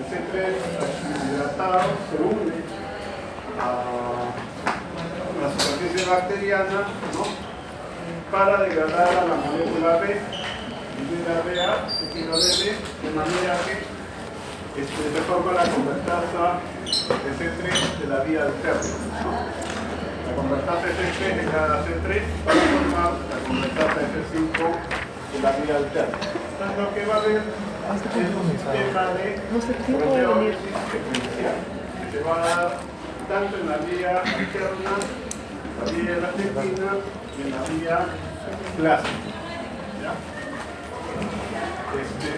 el C3 hidratado se une a la superficie bacteriana, ¿no?, para degradar a la molécula B, BA, CQDB, de manera que se forma la convertasa de C3 de la vía alterna, ¿no? La convertasa de C3 degrada a C3 para formar la convertasa de C5 de la vía alterna. Entonces lo que va a haber es un sistema de proteólisis secuencial que se va a dar tanto en la vía alterna, la vía de la lectina y en la vía clásica. ¿Ya?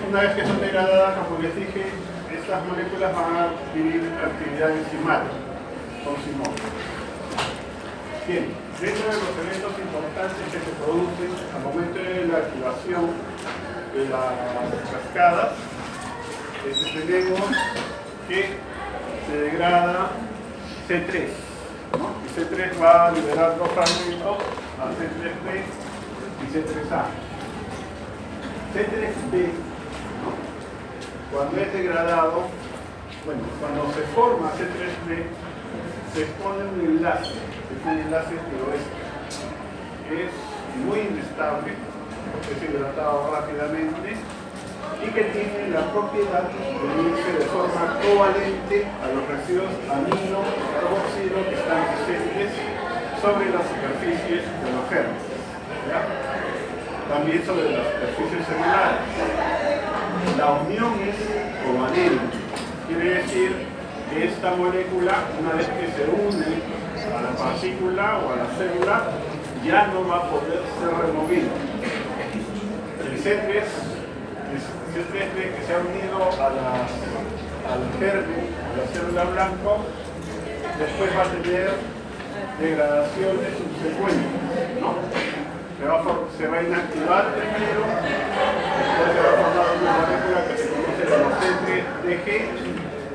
Una vez que son degradadas, como les dije, estas moléculas van a adquirir actividad enzimática con Simón. Bien, dentro de los eventos importantes que se producen al momento de la activación de las cascadas, tenemos que se degrada C3, ¿no? Y C3 va a liberar dos fragmentos a C3B y C3A. C3B, ¿no?, cuando es degradado, bueno, cuando se forma C3B, se expone un enlace, tioéster, que es muy inestable, es hidratado rápidamente y que tiene la propiedad de unirse de forma covalente a los residuos amino y carboxilo que están presentes sobre las superficies de los gérmenes, ¿ya?, también sobre las superficies celulares. La unión es covalente, quiere decir que esta molécula, una vez que se une a la partícula o a la célula, ya no va a poder ser removida. El C3B que se ha unido al germen, a la célula blanco, después va a tener degradaciones subsecuentes, ¿no? Se va a inactivar primero, después se va a formar una molécula que se conoce como C3DG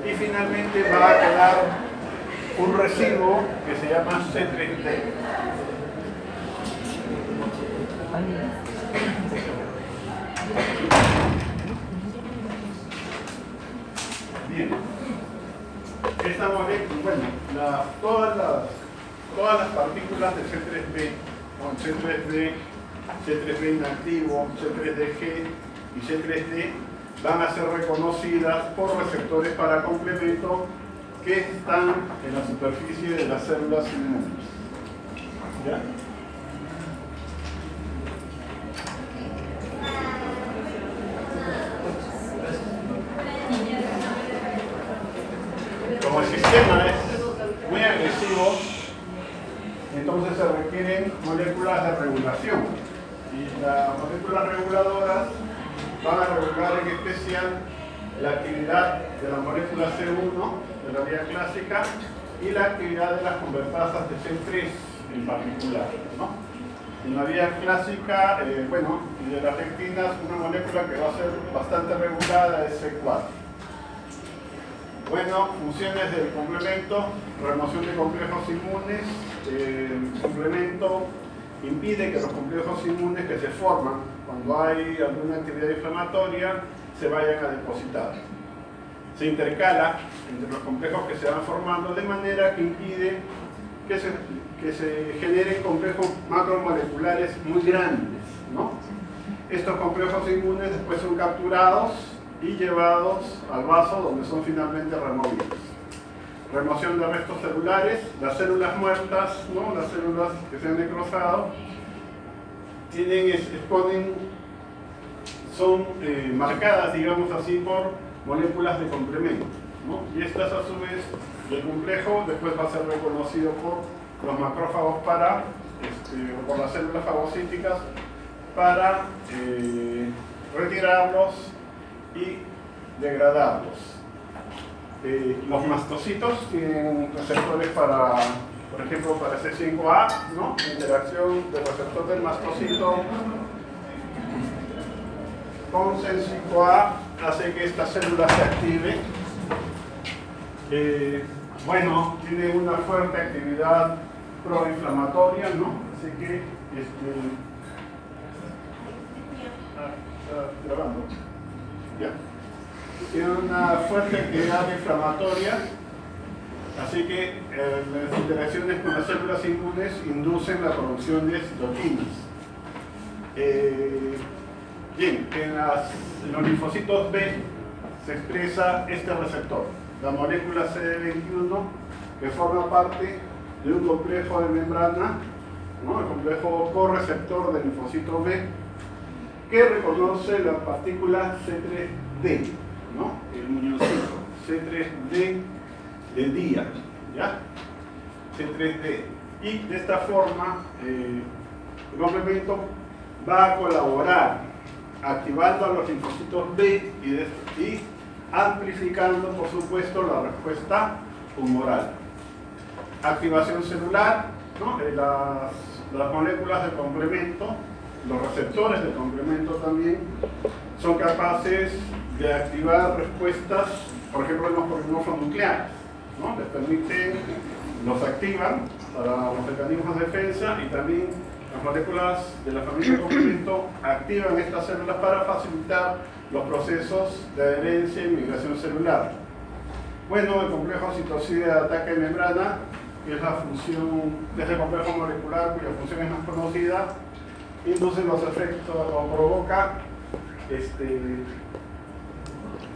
y finalmente va a quedar un residuo que se llama C3D. Bien, esta molécula, bueno, todas las partículas de C3B, con C3B, C3B inactivo, C3DG y C3D van a ser reconocidas por receptores para complemento que están en la superficie de las células inmunes. ¿Ya? Como el sistema es muy agresivo, entonces se requieren moléculas de regulación. Y las moléculas reguladoras van a regular en especial la actividad de la molécula C1 de la vía clásica y la actividad de las convertasas de C3 en particular, ¿no? En la vía clásica, bueno, y de las lectinas, una molécula que va a ser bastante regulada es C4. Bueno, funciones del complemento: remoción de complejos inmunes. El complemento impide que los complejos inmunes que se forman cuando hay alguna actividad inflamatoria se vayan a depositar. Se intercala entre los complejos que se van formando de manera que impide que se generen complejos macromoleculares muy grandes, ¿no? Estos complejos inmunes después son capturados y llevados al vaso, donde son finalmente removidos. Remoción de restos celulares: las células muertas, ¿no?, las células que se han necrosado, son marcadas, digamos así, por moléculas de complemento, ¿no? Y estas, a su vez, el complejo después va a ser reconocido por los macrófagos o por las células fagocíticas para retirarlos y degradarlos. Los mastocitos tienen receptores para, por ejemplo, para C5A, ¿no? La interacción del receptor del mastocito con C5A hace que esta célula se active. Bueno, tiene una fuerte actividad proinflamatoria, ¿no? Así que está grabando. Ya. tiene una fuerte actividad inflamatoria, así que las interacciones con las células inmunes inducen la producción de citoquinas. Bien, en los linfocitos B se expresa este receptor, la molécula CD21, que forma parte de un complejo de membrana, ¿no? El complejo correceptor del linfocito B, que reconoce la partícula C3D, ¿no? El muñoncito, C3D de día, ¿ya? C3D. Y de esta forma, el complemento va a colaborar activando a los linfocitos B y amplificando, por supuesto, la respuesta humoral. Activación celular, ¿no? Las moléculas de complemento, los receptores de complemento también, son capaces de activar respuestas, por ejemplo, en los polimorfos nucleares, ¿no? Les permiten, los activan para los mecanismos de defensa, y también las moléculas de la familia de complemento activan estas células para facilitar los procesos de adherencia y migración celular. Bueno, el complejo citoside de ataque de membrana, que es la función de este complejo molecular cuya función es más conocida, induce los efectos o provoca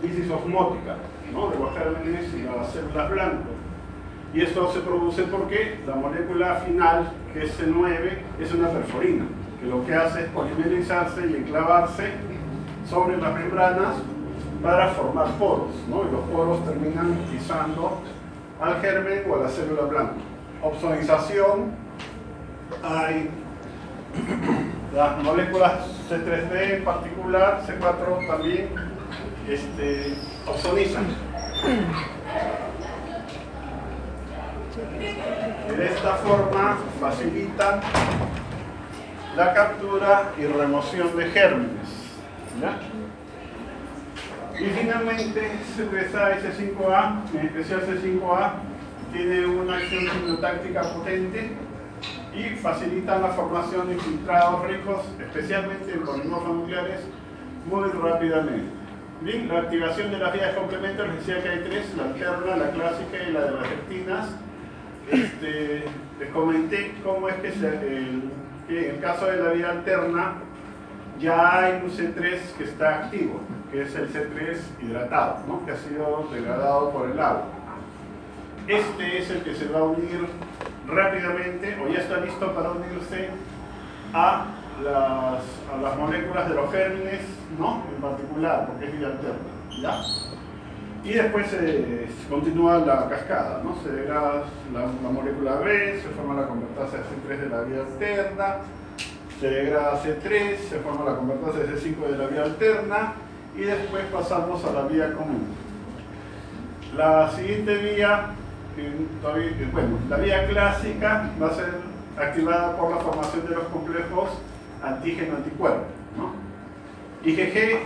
lisis osmótica, ¿no? De los gérmenes y las células blancas. Y esto se produce porque la molécula final, que es C9, es una perforina, que lo que hace es polimerizarse y enclavarse sobre las membranas para formar poros, ¿no? Y los poros terminan pisando al germen o a la célula blanca. Opsonización, hay las moléculas C3D en particular, C4 también, opsonizan. De esta forma facilitan la captura y remoción de gérmenes, ¿ya? Y finalmente, C3A y C5A, en especial C5A, tiene una acción quimiotáctica potente y facilitan la formación de infiltrados ricos, especialmente en polimorfos nucleares, muy rápidamente. Bien, la activación de las vías de complemento, les decía que hay tres: la alterna, la clásica y la de las lectinas. Les comenté cómo es que en el caso de la vía alterna ya hay un C3 que está activo, que es el C3 hidratado, ¿no? Que ha sido degradado por el agua. Este es el que se va a unir rápidamente, o ya está listo para unirse a las moléculas de los gérmenes, ¿no? En particular, porque es vía alterna, ¿ya? Y después continúa la cascada, ¿no? Se degrada la molécula B, se forma la convertasa de C3 de la vía alterna, se degrada C3, se forma la convertasa de C5 de la vía alterna, y después pasamos a la vía común. La siguiente vía, la vía clásica va a ser activada por la formación de los complejos antígeno-anticuerpo, ¿no? IgG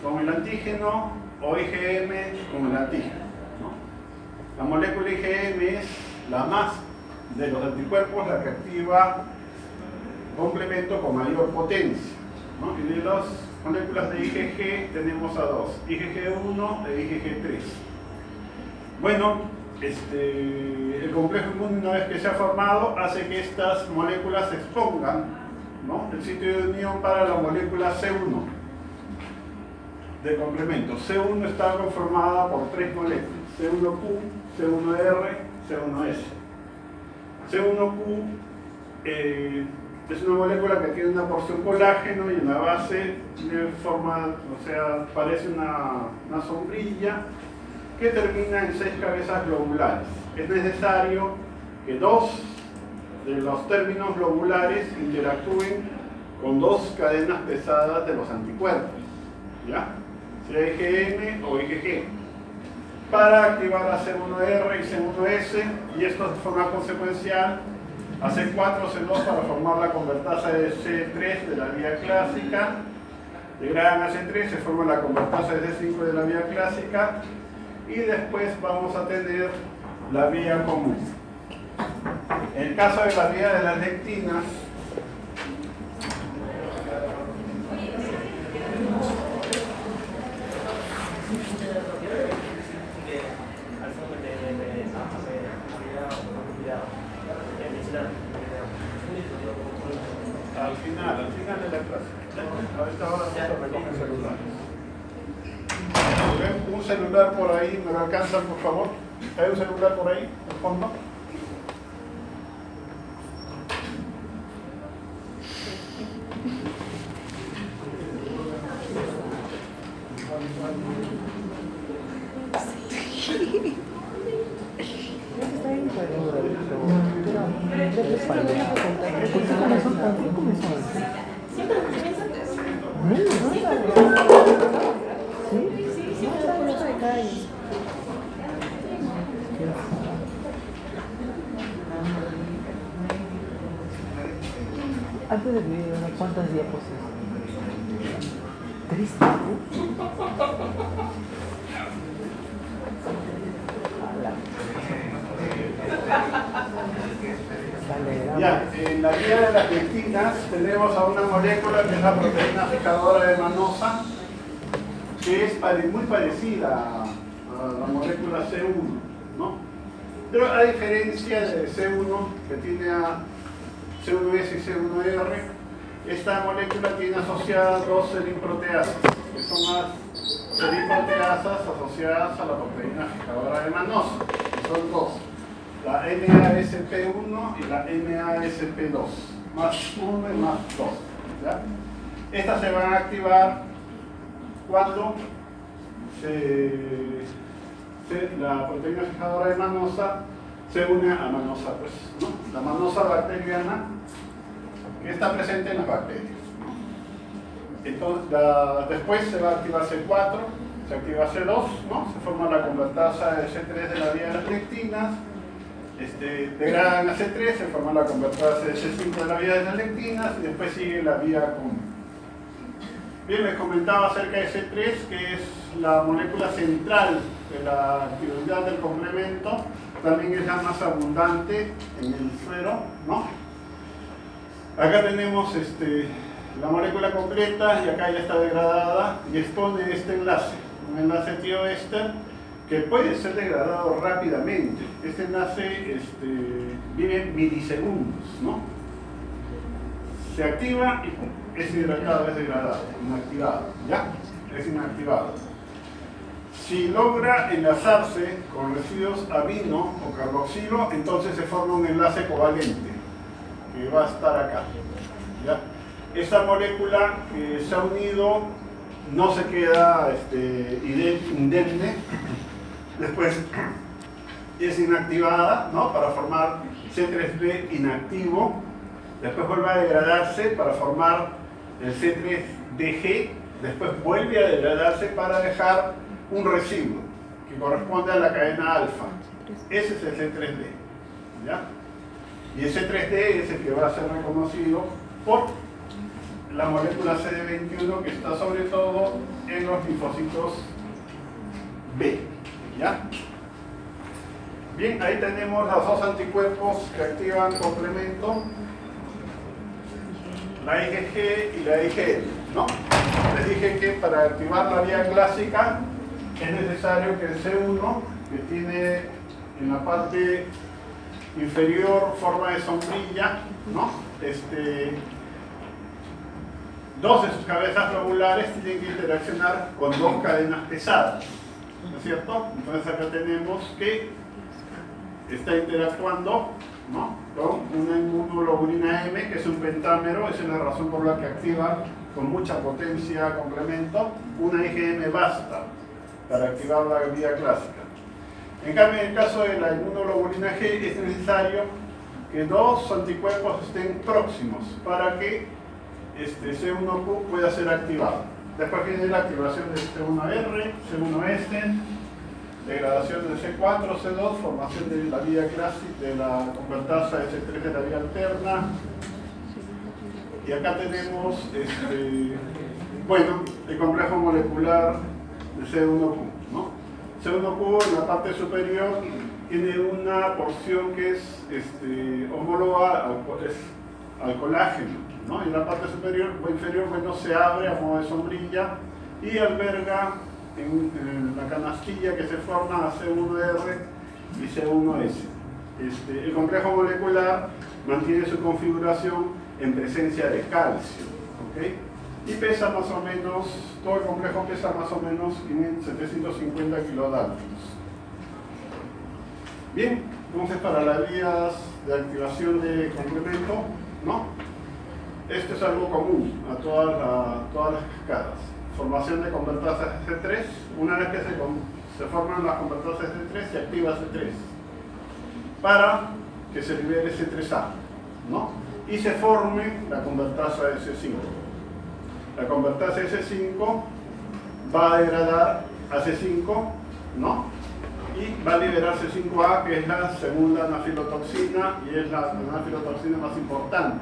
con el antígeno o IgM con el antígeno, ¿no? La molécula IgM es la más de los anticuerpos, la que activa complemento con mayor potencia, ¿no? Y de las moléculas de IgG tenemos a dos: IgG1 e IgG3. Bueno, el complejo inmune, una vez que se ha formado, hace que estas moléculas expongan, ¿no? El sitio de unión para la molécula C1 de complemento. C1 está conformada por tres moléculas: C1Q, C1R, C1S. C1Q es una molécula que tiene una porción colágeno y una base de forma, o sea, parece una sombrilla que termina en 6 cabezas globulares. Es necesario que 2 de los términos globulares interactúen con 2 cadenas pesadas de los anticuerpos, ¿ya? Sea IgM o IgG, para activar a C1R y C1S, y esto de forma consecuencial a C4 o C2 para formar la convertasa de C3 de la vía clásica. Degradan a C3, se forma la convertasa de C5 de la vía clásica, y después vamos a tener la vía común. En el caso de la vía de las lectinas, celular por ahí, ¿me lo alcanzan por favor? ¿Hay un celular por ahí, al fondo? Antes del video, ¿no? ¿Cuántas diapositivas? ¿Triste? Ya, en la guía de las lectinas tenemos a una molécula que es la proteína fijadora de manosa, que es muy parecida a la molécula C1, ¿no? Pero a diferencia de C1, que tiene a C1S y C1R, esta molécula tiene asociadas dos serimproteasas, que son las serimproteasas asociadas a la proteína fijadora de manosa, que son dos, la MASP1 y la MASP2, más 1 y más 2. ¿Ya? Estas se van a activar cuando la proteína fijadora de manosa se une a manosa, pues, ¿no? La manosa bacteriana que está presente en las bacterias. Entonces, después se va a activar C4, se activa C2, ¿no? Se forma la convertasa de C3 de la vía de las lectinas, degradan a C3, se forma la convertasa de C5 de la vía de las lectinas y después sigue la vía común. Bien, les comentaba acerca de C3, que es la molécula central de la actividad del complemento, también es la más abundante en el suero, ¿no? Acá tenemos la molécula completa y acá ya está degradada y expone este enlace, un enlace tioéster que puede ser degradado rápidamente. Este enlace vive en milisegundos, ¿no? Se activa y ¡pum! Es hidratado, es degradado, inactivado, ¿ya? Es inactivado. Si logra enlazarse con residuos amino o carboxilo, entonces se forma un enlace covalente que va a estar acá, ¿ya? Esta molécula que se ha unido no se queda indemne, después es inactivada, ¿no? Para formar C3b inactivo, después vuelve a degradarse para formar el C3dG, después vuelve a degradarse para dejar un residuo que corresponde a la cadena alfa. Ese es el C3d, ¿ya? Y el C3d es el que va a ser reconocido por la molécula CD21 que está sobre todo en los linfocitos B, ¿ya? Bien, ahí tenemos los dos anticuerpos que activan complemento, la IgG y la IgL, ¿no? Les dije que para activar la vía clásica es necesario que el C1, que tiene en la parte inferior forma de sombrilla, ¿no? Dos de sus cabezas lobulares tienen que interaccionar con dos cadenas pesadas, ¿no es cierto? Entonces acá tenemos que está interactuando, ¿no? Con una inmunoglobulina M, que es un pentámero, esa es la razón por la que activa con mucha potencia complemento. Una IgM basta para activar la vía clásica. En cambio, en el caso de la inmunoglobulina G, es necesario que dos anticuerpos estén próximos para que C1Q pueda ser activado. Después viene la activación de C1R, C1S, degradación de C4, C2, formación de la vía clásica, de la convertasa de C3 de la vía alterna. Y acá tenemos bueno, el complejo molecular de C1Q, ¿no? C1Q en la parte superior tiene una porción que es homóloga al colágeno, ¿no? Y en la parte superior o inferior, bueno, se abre a modo de sombrilla y alberga en la canastilla que se forma C1R y C1S. El complejo molecular mantiene su configuración en presencia de calcio, ¿ok? y pesa más o menos, todo el complejo pesa más o menos 750 kilodaltons. Bien, entonces para las vías de activación de complemento, ¿no? Esto es algo común a todas las cascadas. Formación de convertasas C3, una vez que se forman las convertasas C3, se activa C3 para que se libere C3A, ¿no? Y se forme la convertasa S5. La convertasa S5 va a degradar a C5, ¿no? Y va a liberar C5A, que es la segunda anafilotoxina y es la anafilotoxina más importante.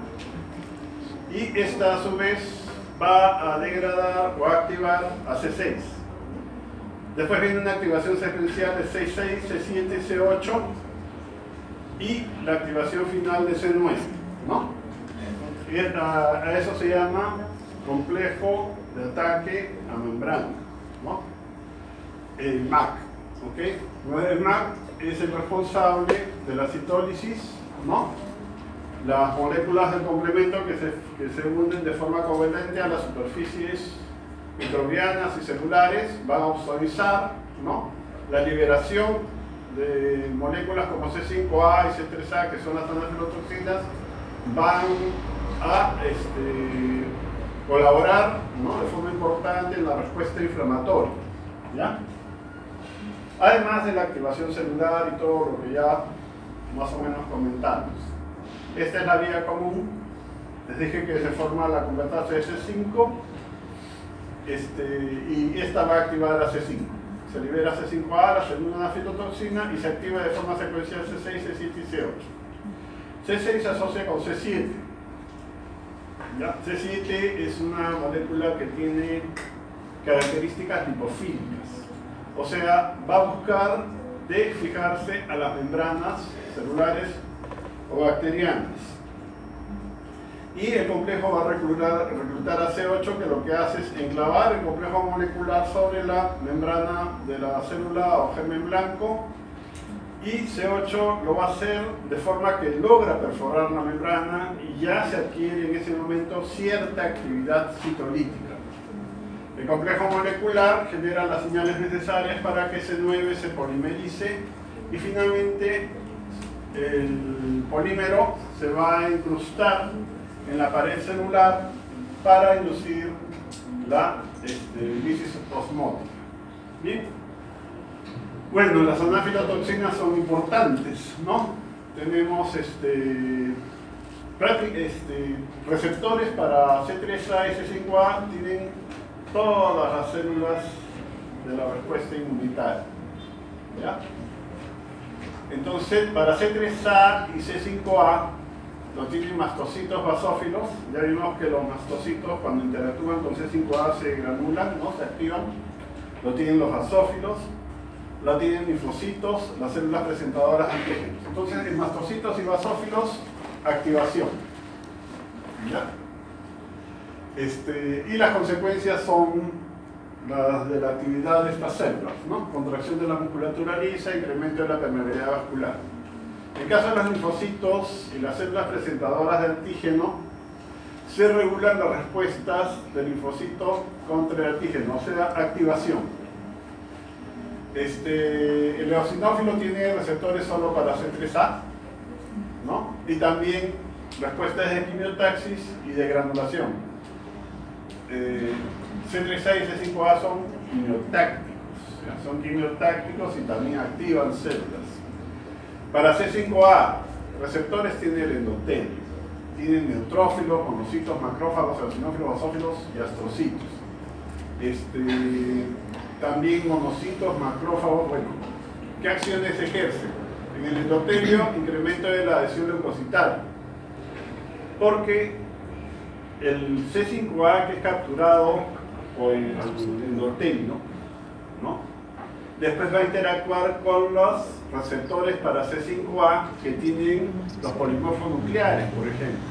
Y esta a su vez va a degradar o a activar a C6. Después viene una activación secuencial de C6, C7, C8 y la activación final de C9, ¿no? Y a eso se llama complejo de ataque a membrana, ¿no? El MAC, ¿ok? El MAC es el responsable de la citólisis, ¿no? Las moléculas del complemento que se unen de forma covalente a las superficies microbianas y celulares van a obstaculizar, ¿no? La liberación de moléculas como C5A y C3A, que son las anafilotoxinas, van a colaborar, ¿no? De forma importante en la respuesta inflamatoria, ¿ya? Además de la activación celular y todo lo que ya más o menos comentamos. Esta es la vía común. Les dije que se forma la convertasa S5 y esta va a activar a C5. Se libera C5A, la segunda anafilotoxina, y se activa de forma secuencial C6, C7 y C8. C6 se asocia con C7. ¿Ya? C7 es una molécula que tiene características lipofílicas. O sea, va a buscar de fijarse a las membranas celulares o bacterianas. Y el complejo va a reclutar a C8, que lo que hace es enclavar el complejo molecular sobre la membrana de la célula o germen blanco, y C8 lo va a hacer de forma que logra perforar la membrana y ya se adquiere en ese momento cierta actividad citolítica. El complejo molecular genera las señales necesarias para que C9 se polimerice y finalmente el polímero se va a incrustar en la pared celular para inducir la lisis osmótica. ¿Bien? Bueno, las anafilotoxinas son importantes, ¿no? Tenemos receptores para C3A y C5A, tienen todas las células de la respuesta inmunitaria, ¿ya? Entonces, para C3A y C5A lo tienen mastocitos basófilos. Ya vimos que los mastocitos, cuando interactúan con C5A, se granulan, ¿no? Se activan. Lo tienen los basófilos, lo tienen linfocitos, las células presentadoras de antígenos. Entonces, en mastocitos y basófilos, activación, ¿ya? Y las consecuencias son las de la actividad de estas células, ¿no? Contracción de la musculatura lisa, incremento de la permeabilidad vascular. En el caso de los linfocitos y las células presentadoras de antígeno, se regulan las respuestas del linfocito contra el antígeno, o sea, activación. El eosinófilo tiene receptores solo para C3A, ¿no? Y también respuestas de quimiotaxis y de granulación. C3A y C5A son quimiotácticos y también activan células. Para C5A, receptores tiene el endotelio, tienen neutrófilos, monocitos, macrófagos, eosinófilos, basófilos y astrocitos. También monocitos, macrófagos, bueno, ¿qué acciones ejercen? En el endotelio, incremento de la adhesión leucocitaria, porque el C5A que es capturado por el endotelio, ¿no? Después va a interactuar con los receptores para C5A que tienen los polimorfos nucleares, por ejemplo.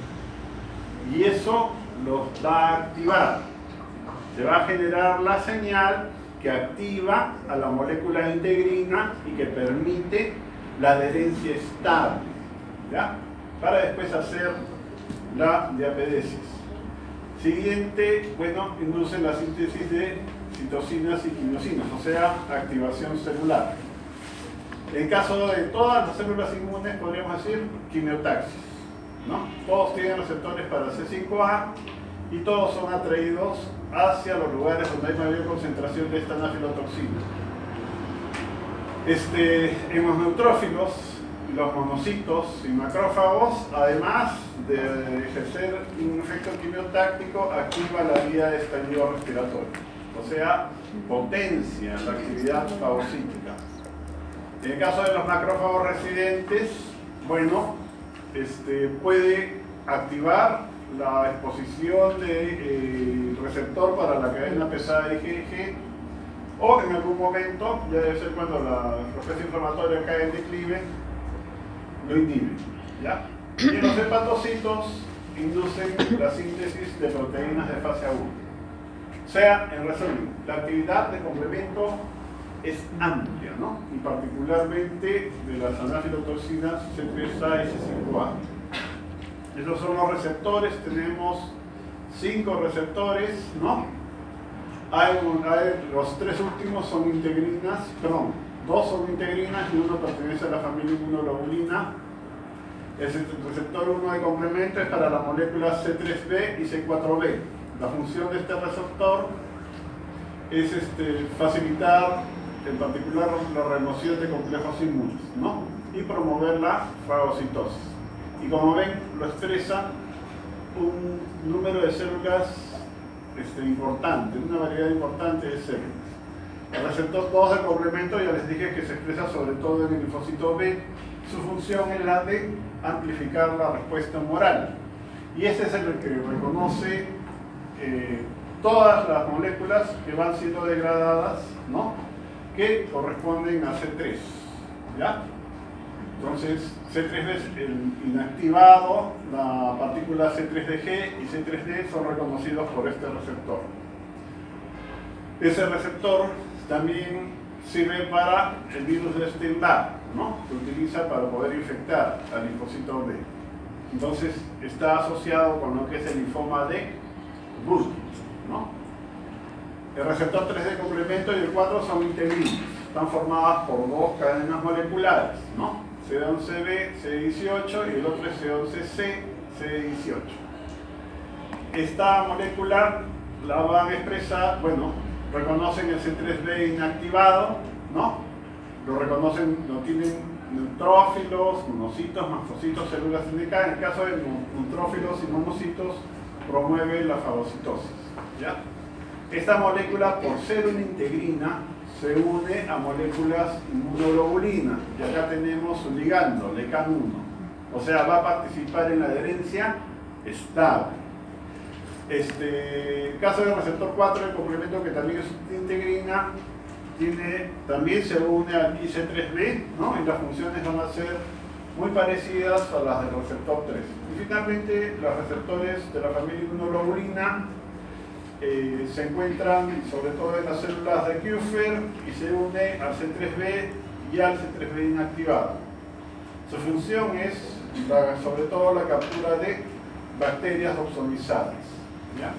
Y eso los va a activar. Se va a generar la señal que activa a la molécula integrina y que permite la adherencia estable, ¿ya? Para después hacer la diapedesis. Siguiente, bueno, induce la síntesis de citocinas y quimiosinas, o sea, activación celular. En caso de todas las células inmunes, podríamos decir quimiotaxis, ¿no? Todos tienen receptores para C5A y todos son atraídos hacia los lugares donde hay mayor concentración de esta anafilotoxina. En los neutrófilos, los monocitos y macrófagos, además de ejercer un efecto quimiotáctico, activa la vía de estallido respiratorio, o sea, potencia la actividad fagocítica. En el caso de los macrófagos residentes, bueno, puede activar la exposición del receptor para la cadena pesada IgG, o en algún momento, ya debe ser cuando la respuesta inflamatoria cae en declive, lo inhibe, ¿ya? Y los hepatocitos inducen la síntesis de proteínas de fase 1. O sea, en resumen, la actividad de complemento es amplia, ¿no? Y particularmente de las anafilotoxinas C3A y C5A. Esos son los receptores, tenemos 5 receptores, ¿no? Los 3 últimos son integrinas, perdón, 2 son integrinas y uno pertenece a la familia inmunoglobulina. El receptor 1 de complemento es para las moléculas C3b y C4b. La función de este receptor es facilitar en particular la remoción de complejos inmunes, ¿no? Y promover la fagocitosis. Y como ven, lo expresa un número de células importante, una variedad importante de células. El receptor 2 de complemento, ya les dije que se expresa sobre todo en el linfocito B. Su función es la de amplificar la respuesta humoral. Y ese es el que reconoce todas las moléculas que van siendo degradadas, ¿no? Que corresponden a C3, ¿ya? Entonces, C3b es el inactivado, la partícula C3dG y C3d son reconocidos por este receptor. Ese receptor también sirve para el virus de Epstein-Barr, ¿no? Se utiliza para poder infectar al linfocito B. Entonces, está asociado con lo que es el linfoma de Burkitt, ¿no? El receptor 3 de complemento y el 4 son integrinas. Están formadas por 2 cadenas moleculares, ¿no? C11b, C18 y el otro es C11c, C18. Esta molécula la van a expresar, bueno, reconocen el C3b inactivado, ¿no? Lo reconocen, lo tienen neutrófilos, monocitos, mastocitos, células indicadas. En el caso de neutrófilos y monocitos, promueve la fagocitosis, ¿ya? Esta molécula, por ser una integrina, se une a moléculas inmunoglobulinas. Y acá tenemos su ligando, LECAM1. O sea, va a participar en la adherencia estable. El caso del receptor 4, el complemento que también es integrina, también se une al IC3B, ¿no? Y las funciones van a ser muy parecidas a las del receptor 3. Y finalmente, los receptores de la familia inmunoglobulina se encuentran sobre todo en las células de Kupffer y se une al C3b y al C3b inactivado. Su función es sobre todo la captura de bacterias opsonizadas, ¿ya?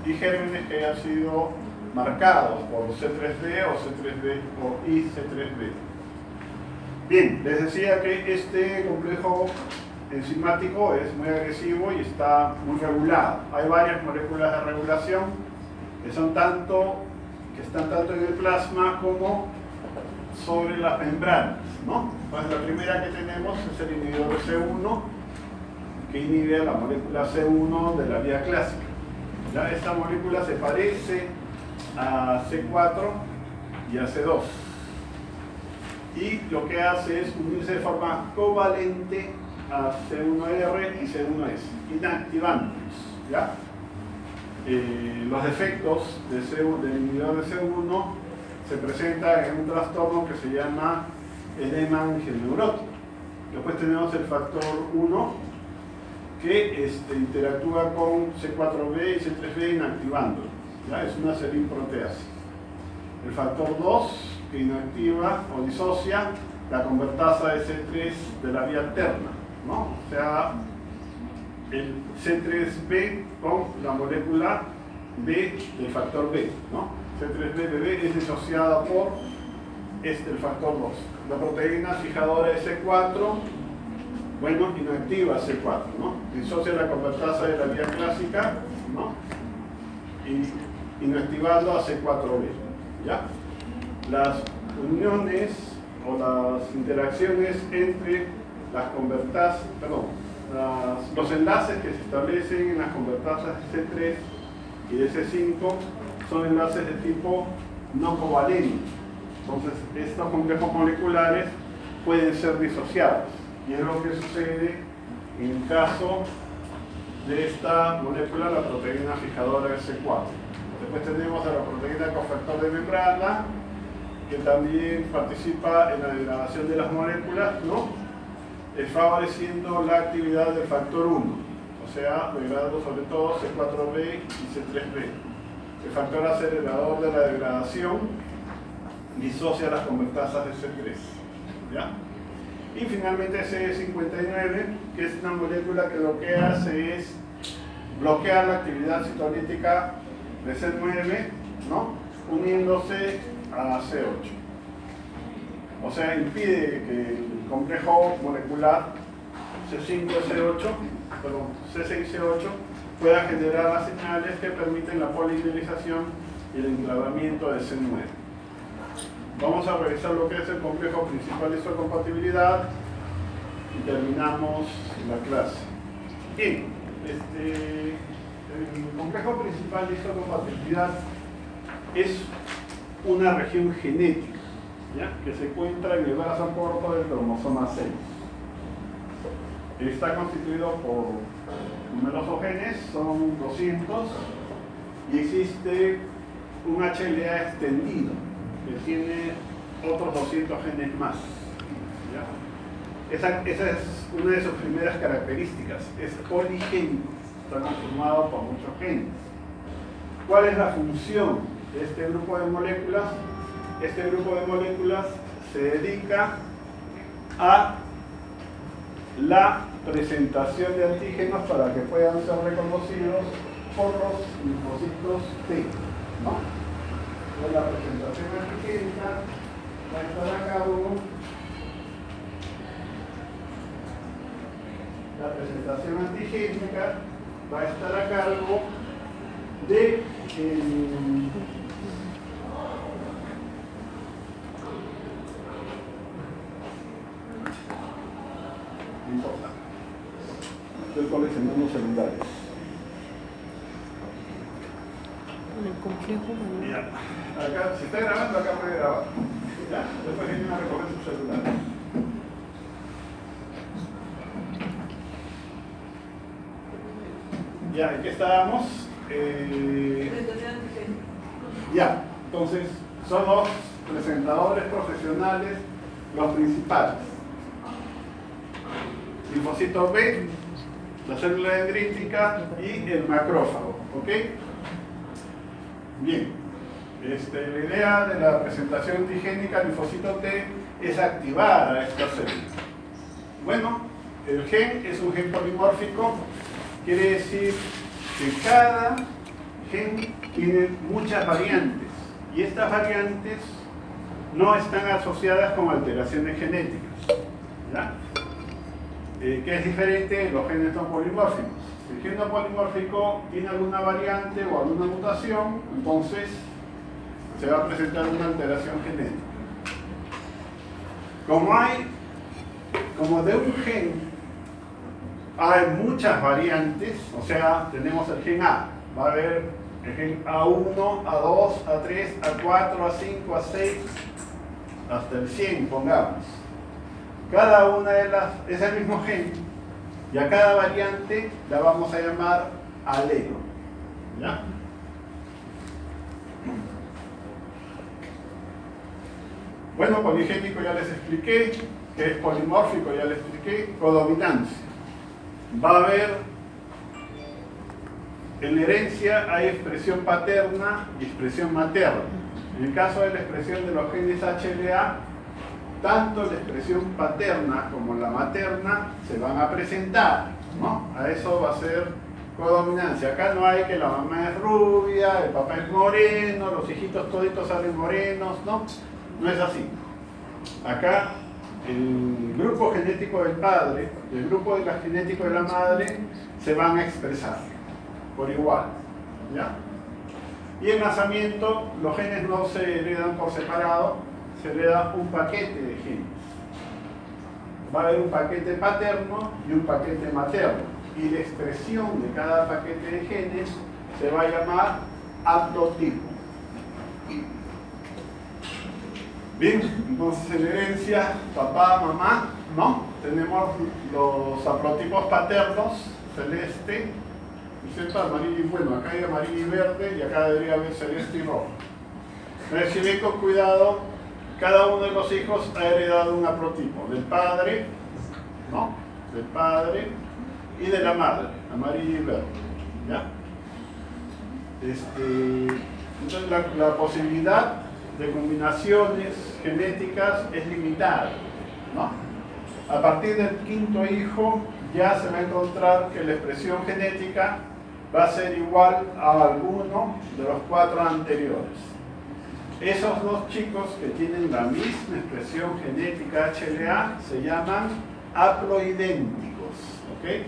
Y gérmenes que hayan sido marcados por C3b o C3b o IC3b. Bien, les decía que este complejo enzimático es muy agresivo y está muy regulado. Hay varias moléculas de regulación que están tanto en el plasma como sobre las membranas, ¿no? Entonces, la primera que tenemos es el inhibidor de C1, que inhibe a la molécula C1 de la vía clásica. ¿Ya? Esta molécula se parece a C4 y a C2. Y lo que hace es unirse de forma covalente a C1R y C1S, inactivándolos, ¿ya? Los defectos del inhibidor de C1 se presentan en un trastorno que se llama edema angioneurótico. Después tenemos el factor 1 que interactúa con C4b y C3b inactivándolo, ¿ya? Es una serin-proteasa. El factor 2 que inactiva o disocia la convertasa de C3 de la vía alterna, ¿no? O sea, el C3b con la molécula B del factor B, ¿no? C3b es disociada por el factor 2. La proteína fijadora de C4, bueno, inactiva C4, ¿no? Disocia la convertasa de la vía clásica, ¿no? Y inactivando a C4b, ¿ya? Las uniones o las interacciones entre las convertasas, los enlaces que se establecen en las convertasas de C3 y de C5 son enlaces de tipo no covalente. Entonces, estos complejos moleculares pueden ser disociados. Y es lo que sucede en el caso de esta molécula, la proteína fijadora de C4. Después tenemos a la proteína cofactor de membrana, que también participa en la degradación de las moléculas, ¿no? Favoreciendo la actividad del factor 1, o sea, degradando sobre todo C4b y C3b. El factor acelerador de la degradación disocia las convertasas de C3, ¿ya? Y finalmente C59, que es una molécula que lo que hace es bloquear la actividad citolítica de C9, ¿no? Uniéndose a C8. O sea, impide que el complejo molecular C5-C8, perdón, C6-C8 pueda generar las señales que permiten la polimerización y el enclavamiento de C9. Vamos a revisar lo que es el complejo principal de histocompatibilidad y terminamos la clase. Bien, el complejo principal de histocompatibilidad es una región genética, ¿ya? Que se encuentra en el brazo corto del cromosoma 6. Está constituido por numerosos genes, son 200, y existe un HLA extendido que tiene otros 200 genes más, ¿ya? Esa es una de sus primeras características, es poligénico, está conformado por muchos genes. ¿Cuál es la función de este grupo de moléculas? Este grupo de moléculas se dedica a la presentación de antígenos para que puedan ser reconocidos por los linfocitos T, ¿no? Entonces, la presentación antigénica va a estar a cargo, de estoy coleccionando celulares. El complejo. Ya. Acá, si está grabando, acá puede grabar. ¿Ya? Después viene a recoger su celular. Ya, ¿en qué estábamos? Ya, entonces son los presentadores profesionales los principales. Linfocito B, la célula dendrítica y el macrófago, ¿ok? Bien, la idea de la presentación antigénica linfocito T es activar a esta célula. Bueno, el gen es un gen polimórfico, quiere decir que cada gen tiene muchas variantes y estas variantes no están asociadas con alteraciones genéticas, ¿ya? Que es diferente de los genes no polimórficos. Si el gen no polimórfico tiene alguna variante o alguna mutación, entonces se va a presentar una alteración genética. Como de un gen hay muchas variantes, o sea, tenemos el gen A, va a haber el gen A1, A2, A3, A4, A5, A6, hasta el 100, pongamos. Cada una de es el mismo gen, y a cada variante la vamos a llamar alelo, ¿ya? Bueno, poligénico ya les expliqué, que es polimórfico ya les expliqué, codominancia. Va a haber, en la herencia hay expresión paterna y expresión materna. En el caso de la expresión de los genes HLA, tanto la expresión paterna como la materna se van a presentar, ¿no? A eso va a ser codominancia. Acá no hay que la mamá es rubia, el papá es moreno, los hijitos toditos salen morenos, no, no es así. Acá el grupo genético del padre y el grupo genético de la madre se van a expresar por igual, ¿ya? Y en nacimiento los genes no se heredan por separado, se hereda un paquete de genes. Va a haber un paquete paterno y un paquete materno. Y la expresión de cada paquete de genes se va a llamar haplotipo. Bien, entonces en herencia, papá, mamá, ¿no? Tenemos los haplotipos paternos, celeste, ¿cierto? Amarillo y bueno, acá hay amarillo y verde y acá debería haber celeste y rojo. Pero si ven con cuidado, cada uno de los hijos ha heredado un haplotipo, del padre, ¿no? Del padre y de la madre, amarillo y verde, ¿ya? Entonces la posibilidad de combinaciones genéticas es limitada, ¿no? A partir del quinto hijo ya se va a encontrar que la expresión genética va a ser igual a alguno de los 4 anteriores. Esos dos chicos que tienen la misma expresión genética HLA se llaman haploidénticos, ¿ok?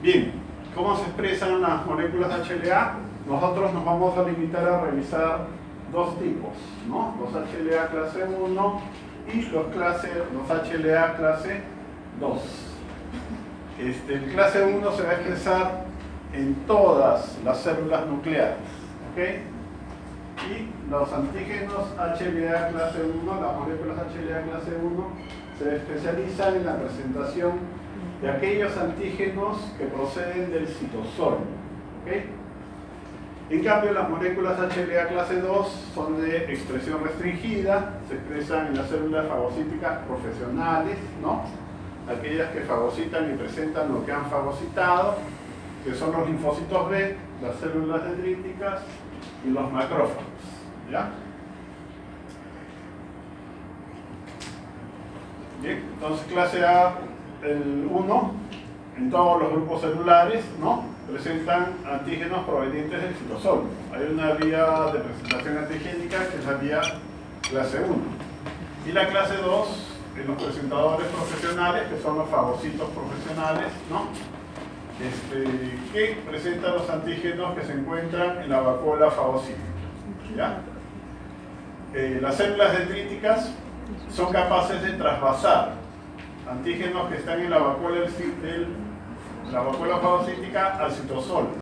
Bien, ¿cómo se expresan las moléculas HLA? Nosotros nos vamos a limitar a revisar dos tipos, ¿no? Los HLA clase 1 y los HLA clase 2. El clase 1 se va a expresar en todas las células nucleares, ¿ok? Y los antígenos HLA clase 1, las moléculas HLA clase 1, se especializan en la presentación de aquellos antígenos que proceden del citosol, ¿ok? En cambio, las moléculas HLA clase 2 son de expresión restringida, se expresan en las células fagocíticas profesionales, ¿no? Aquellas que fagocitan y presentan lo que han fagocitado, que son los linfocitos B, las células dendríticas y los macrófagos, ¿ya? Bien, entonces clase A, el 1, en todos los grupos celulares, ¿no? Presentan antígenos provenientes del citosol. Hay una vía de presentación antigénica que es la vía clase 1. Y la clase 2, en los presentadores profesionales, que son los fagocitos profesionales, ¿no? Que presentan los antígenos que se encuentran en la vacuola fagocítica, ¿ya? Las células dendríticas son capaces de trasvasar antígenos que están en la vacuola fagocítica al citosol.